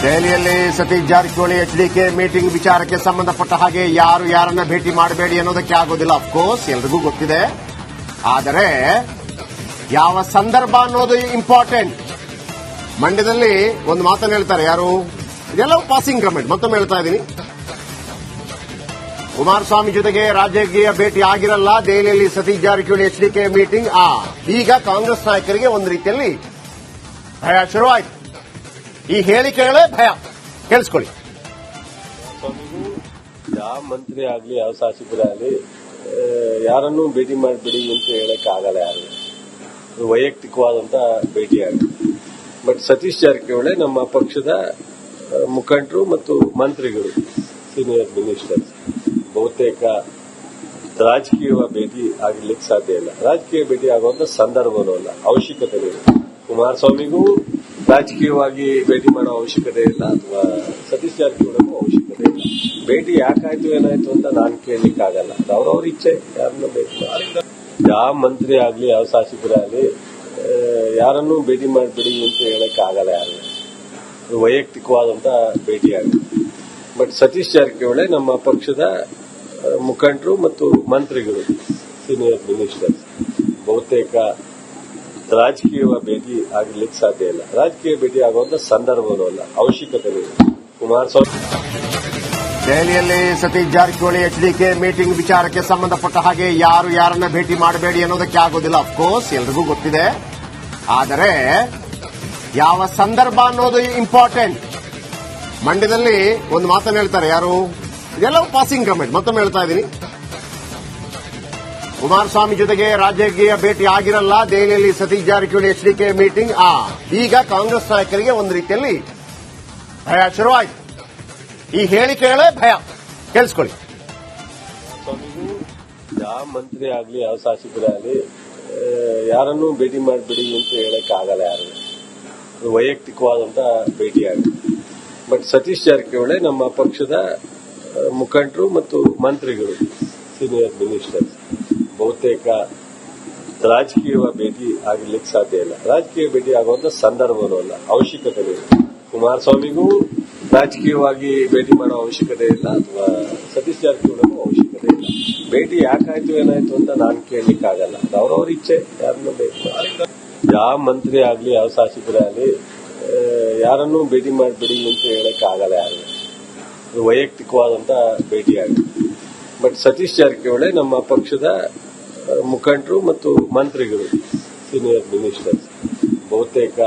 ದೆಹಲಿಯಲ್ಲಿ Satish Jarkiholi HDK meeting ವಿಚಾರಕ್ಕೆ ಸಂಬಂಧಪಟ್ಟ ಹಾಗೆ ಯಾರು ಯಾರನ್ನ ಭೇಟಿ ಮಾಡಬೇಡಿ ಅನ್ನೋದಕ್ಕೆ ಆಗೋದಿಲ್ಲ. ಅಫ್ಕೋರ್ಸ್ ಎಲ್ರಿಗೂ ಗೊತ್ತಿದೆ. ಆದರೆ ಯಾವ ಸಂದರ್ಭ ಅನ್ನೋದು ಇಂಪಾರ್ಟೆಂಟ್. ಮಂಡ್ಯದಲ್ಲಿ ಒಂದು ಮಾತನ್ನು ಹೇಳ್ತಾರೆ, ಯಾರು ಇದೆಲ್ಲವೂ ಪಾಸಿಂಗ್ ಕಮೆಂಟ್. ಮತ್ತೊಮ್ಮೆ ಹೇಳ್ತಾ ಇದ್ದೀನಿ, ಕುಮಾರಸ್ವಾಮಿ ಜೊತೆಗೆ ರಾಜಕೀಯ ಭೇಟಿ ಆಗಿರಲ್ಲ. ದೆಹಲಿಯಲ್ಲಿ ಸತೀಶ್ ಜಾರಕಿಹೊಳಿ ಎಚ್ಡಿಕೆ ಮೀಟಿಂಗ್. ಈಗ ಕಾಂಗ್ರೆಸ್ ನಾಯಕರಿಗೆ ಒಂದು ರೀತಿಯಲ್ಲಿ ಭಯ ಶುರುವಾಯಿತು. ಈ ಹೇಳಿಕೆಗಳೇ ಭಯ. ಕೇಳಿಸ್ಕೊಳ್ಳಿ. ಯಾವ ಮಂತ್ರಿ ಆಗ್ಲಿ ಯಾವ ಶಾಸಕರಾಗಲಿ ಯಾರನ್ನೂ ಭೇಟಿ ಮಾಡಿಬಿಡಿ ಅಂತ ಹೇಳಕ್ ಆಗಲ್ಲ. ಯಾರು ವೈಯಕ್ತಿಕವಾದಂತ ಭೇಟಿ ಆಗಿದೆ. ಬಟ್ ಸತೀಶ್ ಜಾರಕಿಹೊಳಿ ನಮ್ಮ ಪಕ್ಷದ ಮುಖಂಡರು ಮತ್ತು ಮಂತ್ರಿಗಳು, ಸೀನಿಯರ್ ಮಿನಿಸ್ಟರ್ಸ್, ಬಹುತೇಕ ರಾಜಕೀಯ ಭೇಟಿ ಆಗಿರ್ಲಿಕ್ಕೆ ಸಾಧ್ಯ ಇಲ್ಲ. ರಾಜಕೀಯ ಭೇಟಿ ಆಗುವಂತ ಸಂದರ್ಭನೂ ಅಲ್ಲ, ಅವಶ್ಯಕತೆ ಇಲ್ಲ. ಕುಮಾರಸ್ವಾಮಿಗೂ ರಾಜಕೀಯವಾಗಿ ಭೇಟಿ ಮಾಡೋ ಅವಶ್ಯಕತೆ ಇಲ್ಲ, ಅಥವಾ ಸತೀಶ್ ಜಾರಕಿಹೊಳಿಗೂ ಅವಶ್ಯಕತೆ ಇಲ್ಲ. ಭೇಟಿ ಯಾಕಾಯ್ತು ಏನಾಯ್ತು ಅಂತ ನಾನು ಕೇಳಲಿಕ್ಕೆ ಆಗಲ್ಲ. ಅವ್ರವ್ರ ಇಚ್ಛೆ, ಯಾರನ್ನೂ ಭೇಟಿ ಮಾಡಿ. ಯಾವ ಮಂತ್ರಿ ಆಗ್ಲಿ ಯಾವ ಶಾಸಕರಾಗಲಿ ಯಾರನ್ನೂ ಭೇಟಿ ಮಾಡಿಬಿಡಿ ಅಂತ ಹೇಳಕ್ ಆಗಲ್ಲ. ಯಾರು ವೈಯಕ್ತಿಕವಾದಂತ ಭೇಟಿ ಆಗಿದೆ. ಬಟ್ ಸತೀಶ್ ಜಾರಕಿಹೊಳಿ ನಮ್ಮ ಪಕ್ಷದ ಮುಖಂಡರು ಮತ್ತು ಮಂತ್ರಿಗಳು, ಸೀನಿಯರ್ ಮಿನಿಸ್ಟರ್ಸ್, ಬಹುತೇಕ ರಾಜಕೀಯ ಭೇಟಿ ಆಗಿರ್ಲಿಕ್ಕೆ ಸಾಧ್ಯ ಇಲ್ಲ. ರಾಜಕೀಯ ಭೇಟಿ ಆಗುವಂತ ಸಂದರ್ಭನೂ ಅಲ್ಲ, ಅವಶ್ಯಕತೆ ಇಲ್ಲ. ಕುಮಾರಸ್ವಾಮಿ ದೆಹಲಿಯಲ್ಲಿ ಸತೀಶ್ ಜಾರಕಿಹೊಳಿ ಎಚ್ಡಿಕೆ ಮೀಟಿಂಗ್ ವಿಚಾರಕ್ಕೆ ಸಂಬಂಧಪಟ್ಟ ಹಾಗೆ ಯಾರು ಯಾರನ್ನ ಭೇಟಿ ಮಾಡಬೇಡಿ ಅನ್ನೋದಕ್ಕೆ ಆಗೋದಿಲ್ಲ. ಅಫ್ಕೋರ್ಸ್ ಎಲ್ರಿಗೂ ಗೊತ್ತಿದೆ. ಆದರೆ ಯಾವ ಸಂದರ್ಭ ಅನ್ನೋದು ಇಂಪಾರ್ಟೆಂಟ್. ಮಂಡ್ಯದಲ್ಲಿ ಒಂದು ಮಾತನ್ನು ಹೇಳ್ತಾರೆ, ಯಾರು ಇದೆಲ್ಲವೂ ಪಾಸಿಂಗ್ ಕಮೆಂಟ್. ಮತ್ತೊಮ್ಮೆ ಹೇಳ್ತಾ ಇದ್ದೀನಿ, ಕುಮಾರಸ್ವಾಮಿ ಜೊತೆಗೆ ರಾಜಕೀಯ ಭೇಟಿ ಆಗಿರಲ್ಲ. ದೆಹಲಿಯಲ್ಲಿ ಸತೀಶ್ ಜಾರಕಿಹೊಳಿ ಎಚ್ಡಿಕೆ ಮೀಟಿಂಗ್. ಈಗ ಕಾಂಗ್ರೆಸ್ ನಾಯಕರಿಗೆ ಒಂದು ರೀತಿಯಲ್ಲಿ ಭಯ ಶುರುವಾಯಿತು. ಈ ಹೇಳಿಕೆಗಳೇ ಭಯ. ಕೇಳಿಸ್ಕೊಳ್ಳಿ. ಯಾವ ಮಂತ್ರಿ ಆಗ್ಲಿ ಯಾವ ಶಾಸಕರಾಗಲಿ ಯಾರನ್ನೂ ಭೇಟಿ ಮಾಡಿಬಿಡಿ ಅಂತ ಹೇಳಕ್ ಆಗಲ್ಲ. ಯಾರು ವೈಯಕ್ತಿಕವಾದಂತ ಭೇಟಿ ಆಗಿದೆ. ಬಟ್ ಸತೀಶ್ ಜಾರಕಿಹೊಳಿ ನಮ್ಮ ಪಕ್ಷದ ಮುಖಂಡರು ಮತ್ತು ಮಂತ್ರಿಗಳು, ಸೀನಿಯರ್ ಮಿನಿಸ್ಟರ್ಸ್, ಬಹುತೇಕ ರಾಜಕೀಯ ಭೇಟಿ ಆಗಿರ್ಲಿಕ್ಕೆ ಸಾಧ್ಯ ಇಲ್ಲ. ರಾಜಕೀಯ ಭೇಟಿ ಆಗುವಂತ ಸಂದರ್ಭನೂ ಅಲ್ಲ, ಅವಶ್ಯಕತೆ ಇಲ್ಲ. ಕುಮಾರಸ್ವಾಮಿಗೂ ರಾಜಕೀಯವಾಗಿ ಭೇಟಿ ಮಾಡೋ ಅವಶ್ಯಕತೆ ಇಲ್ಲ, ಅಥವಾ ಸತೀಶ್ ಜಾರಕಿಹೊಳಿಗೂ ಅವಶ್ಯಕತೆ ಇಲ್ಲ. ಭೇಟಿ ಯಾಕಾಯ್ತು ಏನಾಯ್ತು ಅಂತ ನಾನು ಕೇಳಲಿಕ್ಕೆ ಆಗಲ್ಲ. ಅವ್ರವ್ರ ಇಚ್ಛೆ, ಯಾರನ್ನೂ ಭೇಟಿ ಮಾಡಿ. ಯಾವ ಮಂತ್ರಿ ಆಗ್ಲಿ ಯಾವ ಶಾಸಕರಾಗಲಿ ಯಾರನ್ನೂ ಭೇಟಿ ಮಾಡಿಬಿಡಿ ಅಂತ ಹೇಳಕ್ ಆಗಲ್ಲ. ಯಾರು ವೈಯಕ್ತಿಕವಾದಂತ ಭೇಟಿ ಆಗಿದೆ. ಬಟ್ ಸತೀಶ್ ಜಾರಕಿಹೊಳಿ ನಮ್ಮ ಪಕ್ಷದ ಮುಖಂಡರು ಮತ್ತು ಮಂತ್ರಿಗಳು, ಸೀನಿಯರ್ ಮಿನಿಸ್ಟರ್ಸ್, ಬಹುತೇಕ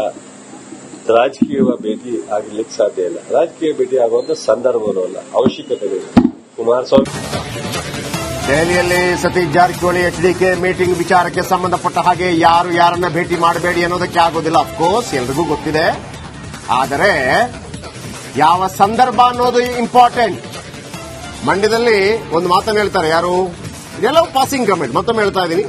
ರಾಜಕೀಯ ಭೇಟಿ ಆಗಿರ್ಲಿಕ್ಕೆ ಸಾಧ್ಯ ಇಲ್ಲ. ರಾಜಕೀಯ ಭೇಟಿ ಆಗುವಂತ ಸಂದರ್ಭನೂ ಅಲ್ಲ, ಅವಶ್ಯಕತೆ ಇಲ್ಲ. ಕುಮಾರಸ್ವಾಮಿ ದೆಹಲಿಯಲ್ಲಿ ಸತೀಶ್ ಜಾರಕಿಹೊಳಿ ಎಚ್ಡಿಕೆ ಮೀಟಿಂಗ್ ವಿಚಾರಕ್ಕೆ ಸಂಬಂಧಪಟ್ಟ ಹಾಗೆ ಯಾರು ಯಾರನ್ನ ಭೇಟಿ ಮಾಡಬೇಡಿ ಅನ್ನೋದಕ್ಕೆ ಆಗೋದಿಲ್ಲ. ಅಫ್ಕೋರ್ಸ್ ಎಲ್ರಿಗೂ ಗೊತ್ತಿದೆ. ಆದರೆ ಯಾವ ಸಂದರ್ಭ ಅನ್ನೋದು ಇಂಪಾರ್ಟೆಂಟ್. ಮಂಡ್ಯದಲ್ಲಿ ಒಂದು ಮಾತನ್ನು ಹೇಳ್ತಾರೆ, ಯಾರು ಇದೆಲ್ಲವೂ ಪಾಸಿಂಗ್ ಕಮೆಂಟ್. ಮತ್ತೊಮ್ಮೆ ಹೇಳ್ತಾ ಇದ್ದೀನಿ,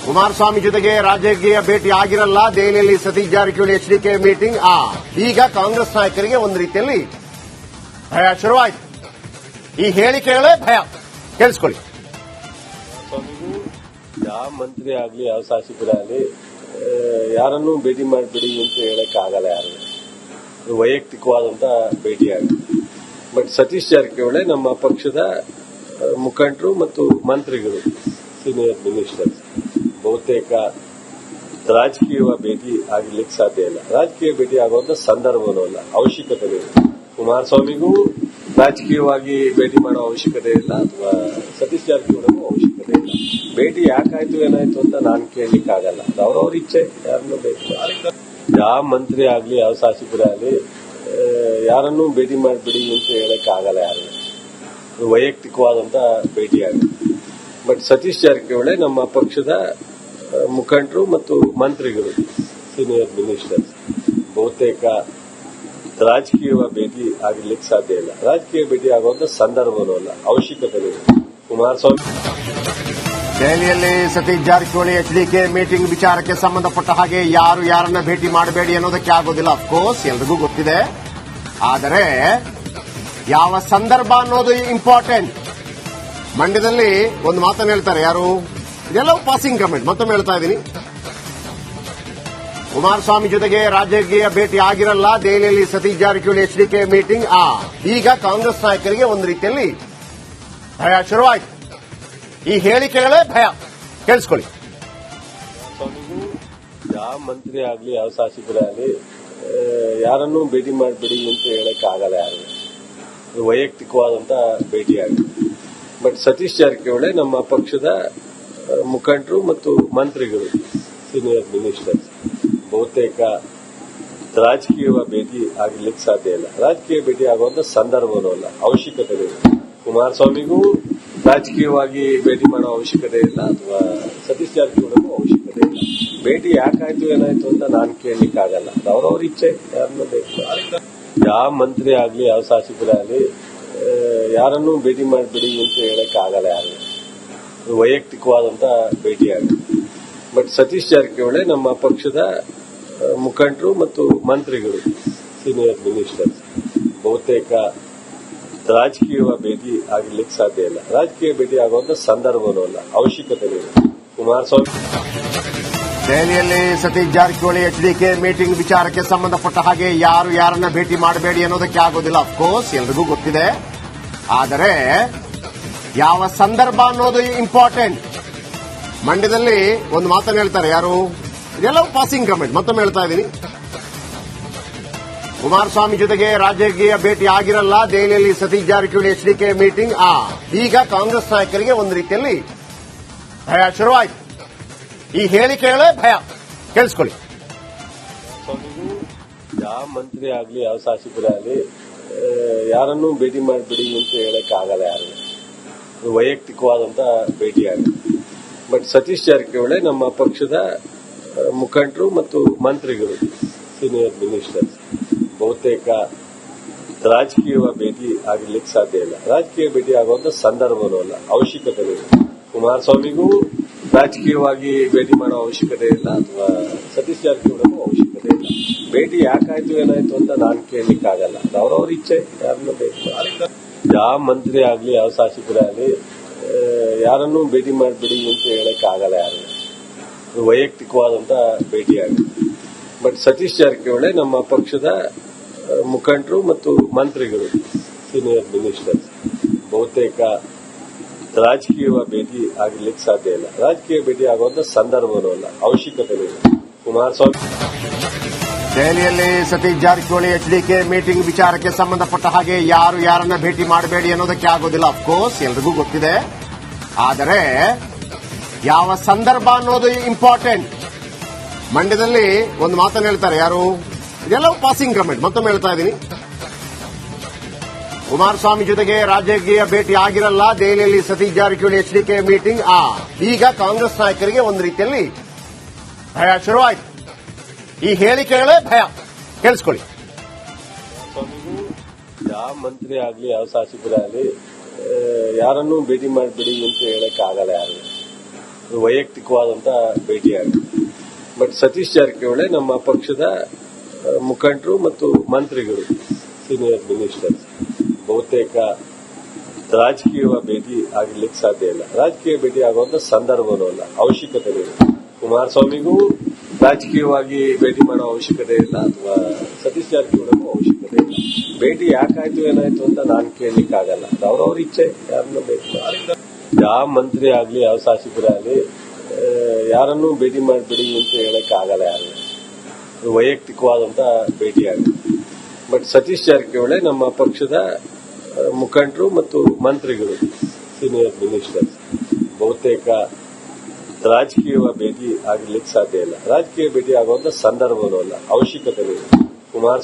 ಕುಮಾರಸ್ವಾಮಿ ಜೊತೆಗೆ ರಾಜಕೀಯ ಭೇಟಿ ಆಗಿರಲ್ಲ. ದೆಹಲಿಯಲ್ಲಿ ಸತೀಶ್ ಜಾರಕಿಹೊಳಿ ಎಚ್ಡಿಕೆ ಮೀಟಿಂಗ್. ಈಗ ಕಾಂಗ್ರೆಸ್ ನಾಯಕರಿಗೆ ಒಂದು ರೀತಿಯಲ್ಲಿ ಭಯ ಶುರುವಾಯಿತು. ಈ ಹೇಳಿಕೆಗಳೇ ಭಯ. ಕೇಳಿಸ್ಕೊಳ್ಳಿ. ಯಾವ ಮಂತ್ರಿ ಆಗ್ಲಿ ಯಾವ ಶಾಸಕರಾಗಲಿ ಯಾರನ್ನೂ ಭೇಟಿ ಮಾಡಿಬಿಡಿ ಅಂತ ಹೇಳಕ್ ಆಗಲ್ಲ. ಯಾರು ವೈಯಕ್ತಿಕವಾದಂತ ಭೇಟಿ ಆಗಿದೆ. ಬಟ್ ಸತೀಶ್ ಜಾರಕಿಹೊಳಿ ನಮ್ಮ ಪಕ್ಷದ ಮುಖಂಡರು ಮತ್ತು ಮಂತ್ರಿಗಳು, ಸೀನಿಯರ್ ಮಿನಿಸ್ಟರ್ಸ್, ಬಹುತೇಕ ರಾಜಕೀಯ ಭೇಟಿ ಆಗಿರ್ಲಿಕ್ಕೆ ಸಾಧ್ಯ ಇಲ್ಲ. ರಾಜಕೀಯ ಭೇಟಿ ಆಗುವಂತ ಸಂದರ್ಭನೂ ಅಲ್ಲ, ಅವಶ್ಯಕತೆ ಇಲ್ಲ. ಕುಮಾರಸ್ವಾಮಿಗೂ ರಾಜಕೀಯವಾಗಿ ಭೇಟಿ ಮಾಡೋ ಅವಶ್ಯಕತೆ ಇಲ್ಲ, ಅಥವಾ ಸತೀಶ್ ಜಾರಕಿಹೊಳಿಗೂ ಅವಶ್ಯಕತೆ ಇಲ್ಲ. ಭೇಟಿ ಯಾಕಾಯ್ತು ಏನಾಯ್ತು ಅಂತ ನಾನು ಕೇಳಲಿಕ್ಕೆ ಆಗಲ್ಲ. ಅವ್ರವ್ರ ಇಚ್ಛೆ, ಯಾರನ್ನೂ ಭೇಟಿ ಮಾಡಿ. ಯಾವ ಮಂತ್ರಿ ಆಗ್ಲಿ ಯಾವ ಶಾಸಕರಾಗಲಿ ಯಾರನ್ನೂ ಭೇಟಿ ಮಾಡಿಬಿಡಿ ಅಂತ ಹೇಳಕ್ ಆಗಲ್ಲ. ಯಾರು ವೈಯಕ್ತಿಕವಾದಂತ ಭೇಟಿ ಆಗಿದೆ. ಬಟ್ ಸತೀಶ್ ಜಾರಕಿಹೊಳಿ ನಮ್ಮ ಪಕ್ಷದ ಮುಖಂಡರು ಮತ್ತು ಮಂತ್ರಿಗಳು, ಸೀನಿಯರ್ ಮಿನಿಸ್ಟರ್ಸ್, ಬಹುತೇಕ ರಾಜಕೀಯ ಭೇಟಿ ಆಗಿರ್ಲಿಕ್ಕೆ ಸಾಧ್ಯ ಇಲ್ಲ. ರಾಜಕೀಯ ಭೇಟಿ ಆಗುವಂತ ಸಂದರ್ಭನೂ ಅಲ್ಲ, ಅವಶ್ಯಕತೆ ಇಲ್ಲ. ಕುಮಾರಸ್ವಾಮಿ ದೆಹಲಿಯಲ್ಲಿ ಸತೀಶ್ ಜಾರಕಿಹೊಳಿ ಎಚ್ಡಿಕೆ ಮೀಟಿಂಗ್ ವಿಚಾರಕ್ಕೆ ಸಂಬಂಧಪಟ್ಟ ಹಾಗೆ ಯಾರು ಯಾರನ್ನ ಭೇಟಿ ಮಾಡಬೇಡಿ ಅನ್ನೋದಕ್ಕೆ ಆಗೋದಿಲ್ಲ. ಅಫ್ಕೋರ್ಸ್ ಎಲ್ರಿಗೂ ಗೊತ್ತಿದೆ. ಆದರೆ ಯಾವ ಸಂದರ್ಭ ಅನ್ನೋದು ಇಂಪಾರ್ಟೆಂಟ್. ಮಂಡ್ಯದಲ್ಲಿ ಒಂದು ಮಾತನ್ನು ಹೇಳ್ತಾರೆ, ಯಾರು ಇದೆಲ್ಲವೂ ಪಾಸಿಂಗ್ ಕಮೆಂಟ್. ಮತ್ತೊಮ್ಮೆ ಹೇಳ್ತಾ ಇದ್ದೀನಿ, ಕುಮಾರಸ್ವಾಮಿ ಜೊತೆಗೆ ರಾಜಕೀಯ ಭೇಟಿ ಆಗಿರಲ್ಲ, ದೆಹಲಿಯಲ್ಲಿ ಸತೀಶ್ ಜಾರಕಿಹೊಳಿ ಎಚ್ಡಿಕೆ ಮೀಟಿಂಗ್. ಈಗ ಕಾಂಗ್ರೆಸ್ ನಾಯಕರಿಗೆ ಒಂದು ರೀತಿಯಲ್ಲಿ ಭಯ ಶುರುವಾಯಿತು. ಈ ಹೇಳಿಕೆಗಳೇ ಭಯ. ಕೇಳಿಸ್ಕೊಳ್ಳಿ. ಸ್ವಾಮಿಗೂ ಯಾವ ಮಂತ್ರಿ ಆಗ್ಲಿ ಯಾವ ಶಾಸಕರೇ ಆಗಲಿ ಯಾರನ್ನೂ ಭೇಟಿ ಮಾಡಬೇಡಿ ಅಂತ ಹೇಳಕ್ ಆಗಲ್ಲ ಯಾರು. ವೈಯಕ್ತಿಕವಾದಂತ ಭೇಟಿ ಆಗಿದೆ. ಬಟ್ ಸತೀಶ್ ಜಾರಕಿಹೊಳಿ ನಮ್ಮ ಪಕ್ಷದ ಮುಖಂಡರು ಮತ್ತು ಮಂತ್ರಿಗಳು, ಸೀನಿಯರ್ ಮಿನಿಸ್ಟರ್ಸ್, ಬಹುತೇಕ ರಾಜಕೀಯ ಭೇಟಿ ಆಗಲಿಕ್ಕೆ ಸಾಧ್ಯ ಇಲ್ಲ. ರಾಜಕೀಯ ಭೇಟಿ ಆಗುವಂತ ಸಂದರ್ಭವೂ ಅಲ್ಲ, ಅವಶ್ಯಕತೆ ಇಲ್ಲ. ಕುಮಾರಸ್ವಾಮಿಗೂ ರಾಜಕೀಯವಾಗಿ ಭೇಟಿ ಮಾಡೋ ಅವಶ್ಯಕತೆ ಇಲ್ಲ, ಅಥವಾ ಸತೀಶ್ ಜಾರಕಿಹೊಳಿಗೂ ಅವಶ್ಯಕತೆ ಇಲ್ಲ. ಭೇಟಿ ಯಾಕಾಯ್ತು ಏನಾಯ್ತು ಅಂತ ನಾನು ಕೇಳಲಿಕ್ಕೆ ಆಗಲ್ಲ. ಅವ್ರವ್ರ ಇಚ್ಛೆ, ಯಾರನ್ನೂ ಬೇಕು. ಯಾವ ಮಂತ್ರಿ ಆಗ್ಲಿ ಯಾವ ಶಾಸಕರೇ ಆಗಲಿ ಯಾರನ್ನೂ ಭೇಟಿ ಮಾಡಬೇಡಿ ಅಂತ ಹೇಳಕ್ ಆಗಲ್ಲ ಯಾರು. ವೈಯಕ್ತಿಕವಾದಂತ ಭೇಟಿ ಆಗಿದೆ. ಬಟ್ ಸತೀಶ್ ಜಾರಕಿಹೊಳಿ ನಮ್ಮ ಪಕ್ಷದ ಮುಖಂಡರು ಮತ್ತು ಮಂತ್ರಿಗಳು, ಸೀನಿಯರ್ ಮಿನಿಸ್ಟರ್ಸ್, ಬಹುತೇಕ ರಾಜಕೀಯ ಭೇಟಿ ಆಗಲಿಕ್ಕೆ ಸಾಧ್ಯ ಇಲ್ಲ. ರಾಜಕೀಯ ಭೇಟಿ ಆಗುವಂತ ಸಂದರ್ಭವೂ ಅಲ್ಲ, ಅವಶ್ಯಕತೆ ಇಲ್ಲ. ಕುಮಾರಸ್ವಾಮಿ ದೆಹಲಿಯಲ್ಲಿ ಸತೀಶ್ ಜಾರಕಿಹೊಳಿ ಎಚ್ಡಿಕೆ ಮೀಟಿಂಗ್ ವಿಚಾರಕ್ಕೆ ಸಂಬಂಧಪಟ್ಟ ಹಾಗೆ ಯಾರು ಯಾರನ್ನ ಭೇಟಿ ಮಾಡಬೇಡಿ ಅನ್ನೋದಕ್ಕೆ ಆಗೋದಿಲ್ಲ. ಅಫ್ಕೋರ್ಸ್ ಎಲ್ರಿಗೂ ಗೊತ್ತಿದೆ. ಆದರೆ ಯಾವ ಸಂದರ್ಭ ಅನ್ನೋದು ಇಂಪಾರ್ಟೆಂಟ್. ಮಂಡ್ಯದಲ್ಲಿ ಒಂದು ಮಾತನ್ನು ಹೇಳ್ತಾರೆ ಯಾರು, ಇದೆಲ್ಲವೂ ಪಾಸಿಂಗ್ ಕಮೆಂಟ್, ಮತ್ತೊಮ್ಮೆ ಹೇಳ್ತಾ ಇದ್ದೀನಿ. ಕುಮಾರಸ್ವಾಮಿ ಜೊತೆಗೆ ರಾಜಕೀಯ ಭೇಟಿ ಆಗಿರಲ್ಲ, ದೆಹಲಿಯಲ್ಲಿ ಸತೀಶ್ ಜಾರಕಿಹೊಳಿ ಎಚ್ಡಿಕೆ ಮೀಟಿಂಗ್. ಈಗ ಕಾಂಗ್ರೆಸ್ ನಾಯಕರಿಗೆ ಒಂದು ರೀತಿಯಲ್ಲಿ ಭಯ ಶುರುವಾಯಿತು. ಈ ಹೇಳಿಕೆಗಳೇ ಭಯ. ಕೇಳಿಸ್ಕೊಳ್ಳಿ. ಸ್ವಾಮಿಗೂ ಯಾವ ಮಂತ್ರಿ ಆಗ್ಲಿ ಯಾವ ಶಾಸಕರೇ ಆಗಲಿ ಯಾರನ್ನೂ ಭೇಟಿ ಮಾಡಬೇಡಿ ಅಂತ ಹೇಳಕ್ ಆಗಲ್ಲ ಯಾರು. ವೈಯಕ್ತಿಕವಾದಂತ ಭೇಟಿ ಆಗಿದೆ. ಬಟ್ ಸತೀಶ್ ಜಾರಕಿಹೊಳಿ ನಮ್ಮ ಪಕ್ಷದ ಮುಖಂಡರು ಮತ್ತು ಮಂತ್ರಿಗಳು, ಸೀನಿಯರ್ ಮಿನಿಸ್ಟರ್ಸ್, ಬಹುತೇಕ ರಾಜಕೀಯ ಭೇಟಿ ಆಗಲಿಕ್ಕೆ ಸಾಧ್ಯ ಇಲ್ಲ. ರಾಜಕೀಯ ಭೇಟಿ ಆಗುವಂತ ಸಂದರ್ಭವೂ ಅಲ್ಲ, ಅವಶ್ಯಕತೆ ಇಲ್ಲ. ಕುಮಾರಸ್ವಾಮಿಗೂ ರಾಜಕೀಯವಾಗಿ ಭೇಟಿ ಮಾಡೋ ಅವಶ್ಯಕತೆ ಇಲ್ಲ, ಅಥವಾ ಸತೀಶ್ ಜಾರಕಿಹೊಳಿಗೂ ಅವಶ್ಯಕತೆ ಇಲ್ಲ. ಭೇಟಿ ಯಾಕಾಯ್ತು ಏನಾಯ್ತು ಅಂತ ನಾನು ಕೇಳಲಿಕ್ಕೆ ಆಗಲ್ಲ. ಅವ್ರವ್ರ ಇಚ್ಛೆ, ಯಾರನ್ನೂ ಬೇಕು. ಯಾವ ಮಂತ್ರಿ ಆಗ್ಲಿ ಯಾವ ಶಾಸಕರೇ ಆಗಲಿ ಯಾರನ್ನೂ ಭೇಟಿ ಮಾಡಬೇಡಿ ಅಂತ ಹೇಳಕ್ ಆಗಲ್ಲ ಯಾರು. ವೈಯಕ್ತಿಕವಾದಂತ ಭೇಟಿ ಆಗಿದೆ. ಬಟ್ ಸತೀಶ್ ಜಾರಕಿಹೊಳಿ ನಮ್ಮ ಪಕ್ಷದ ಮುಖಂಡರು ಮತ್ತು ಮಂತ್ರಿಗಳು, ಸೀನಿಯರ್ ಮಿನಿಸ್ಟರ್ಸ್, ಬಹುತೇಕ ರಾಜಕೀಯ ಭೇಟಿ ಆಗಲಿಕ್ಕೆ ಸಾಧ್ಯ ಇಲ್ಲ. ರಾಜಕೀಯ ಭೇಟಿ ಆಗುವಂತ ಸಂದರ್ಭವೂ ಅಲ್ಲ, ಅವಶ್ಯಕತೆ ಇಲ್ಲ. ಕುಮಾರಸ್ವಾಮಿ ದೆಹಲಿಯಲ್ಲಿ ಸತೀಶ್ ಜಾರಕಿಹೊಳಿ ಎಚ್ಡಿಕೆ ಮೀಟಿಂಗ್ ವಿಚಾರಕ್ಕೆ ಸಂಬಂಧಪಟ್ಟ ಹಾಗೆ ಯಾರು ಯಾರನ್ನ ಭೇಟಿ ಮಾಡಬೇಡಿ ಅನ್ನೋದಕ್ಕೆ ಆಗೋದಿಲ್ಲ. ಅಫ್ಕೋರ್ಸ್ ಎಲ್ರಿಗೂ ಗೊತ್ತಿದೆ. ಆದರೆ ಯಾವ ಸಂದರ್ಭ ಅನ್ನೋದು ಇಂಪಾರ್ಟೆಂಟ್. ಮಂಡ್ಯದಲ್ಲಿ ಒಂದು ಮಾತನ್ನು ಹೇಳ್ತಾರೆ ಯಾರು, ಇದೆಲ್ಲವೂ ಪಾಸಿಂಗ್ ಕಮೆಂಟ್, ಮತ್ತೊಮ್ಮೆ ಹೇಳ್ತಾ ಇದ್ದೀನಿ. ಕುಮಾರಸ್ವಾಮಿ ಜೊತೆಗೆ ರಾಜಕೀಯ ಭೇಟಿ ಆಗಿರಲ್ಲ, ದೆಹಲಿಯಲ್ಲಿ ಸತೀಶ್ ಜಾರಕಿಹೊಳಿ ಎಚ್ಡಿಕೆ ಮೀಟಿಂಗ್. ಈಗ ಕಾಂಗ್ರೆಸ್ ನಾಯಕರಿಗೆ ಒಂದು ರೀತಿಯಲ್ಲಿ ಭಯ ಶುರುವಾಯಿತು. ಈ ಹೇಳಿಕೆಗಳೇ ಭಯ. ಕೇಳಿಸ್ಕೊಳ್ಳಿ. ಸ್ವಾಮಿಗೂ ಯಾವ ಮಂತ್ರಿ ಆಗ್ಲಿ ಯಾವ ಶಾಸಕರೇ ಆಗಲಿ ಯಾರನ್ನೂ ಭೇಟಿ ಮಾಡಬೇಡಿ ಅಂತ ಹೇಳಕ್ ಆಗಲ್ಲ ಯಾರು. ವೈಯಕ್ತಿಕವಾದಂತ ಭೇಟಿ ಆಗಿದೆ. ಬಟ್ ಸತೀಶ್ ಜಾರಕಿಹೊಳಿ ನಮ್ಮ ಪಕ್ಷದ ಮುಖಂಡರು ಮತ್ತು ಮಂತ್ರಿಗಳು, ಸೀನಿಯರ್ ಮಿನಿಸ್ಟರ್ಸ್, ಬಹುತೇಕ ರಾಜಕೀಯ ಭೇಟಿ ಆಗಲಿಕ್ಕೆ ಸಾಧ್ಯ ಇಲ್ಲ. ರಾಜಕೀಯ ಭೇಟಿ ಆಗುವಂತ ಸಂದರ್ಭವೂ ಅಲ್ಲ, ಅವಶ್ಯಕತೆ ಇಲ್ಲ. ಕುಮಾರಸ್ವಾಮಿಗೂ ರಾಜಕೀಯವಾಗಿ ಭೇಟಿ ಮಾಡೋ ಅವಶ್ಯಕತೆ ಇಲ್ಲ, ಅಥವಾ ಸತೀಶ್ ಜಾರಕಿಹೊಳಿಗೂ ಅವಶ್ಯಕತೆ ಇಲ್ಲ. ಭೇಟಿ ಯಾಕಾಯ್ತು ಏನಾಯ್ತು ಅಂತ ನಾನು ಕೇಳಲಿಕ್ಕೆ ಆಗಲ್ಲ. ಅವ್ರವ್ರ ಇಚ್ಛೆ, ಯಾರನ್ನೂ ಬೇಕು. ಯಾವ ಮಂತ್ರಿ ಆಗ್ಲಿ ಯಾವ ಶಾಸಕರೇ ಆಗಲಿ ಯಾರನ್ನೂ ಭೇಟಿ ಮಾಡಬೇಡಿ ಅಂತ ಹೇಳಕ್ ಆಗಲ್ಲ ಯಾರು. ವೈಯಕ್ತಿಕವಾದಂತ ಭೇಟಿ ಆಗಿದೆ. ಬಟ್ ಸತೀಶ್ ಜಾರಕಿಹೊಳಿ ನಮ್ಮ ಪಕ್ಷದ ಮುಖಂಡರು ಮತ್ತು ಮಂತ್ರಿಗಳು, ಸೀನಿಯರ್ ಮಿನಿಸ್ಟರ್ಸ್, ಬಹುತೇಕ ರಾಜಕೀಯ ಭೇಟಿ ಆಗಲಿಕ್ಕೆ ಸಾಧ್ಯ ಇಲ್ಲ. ರಾಜಕೀಯ ಭೇಟಿ ಆಗುವಂತ ಸಂದರ್ಭವೂ ಅಲ್ಲ, ಅವಶ್ಯಕತೆ ಇಲ್ಲ. ಕುಮಾರಸ್ವಾಮಿ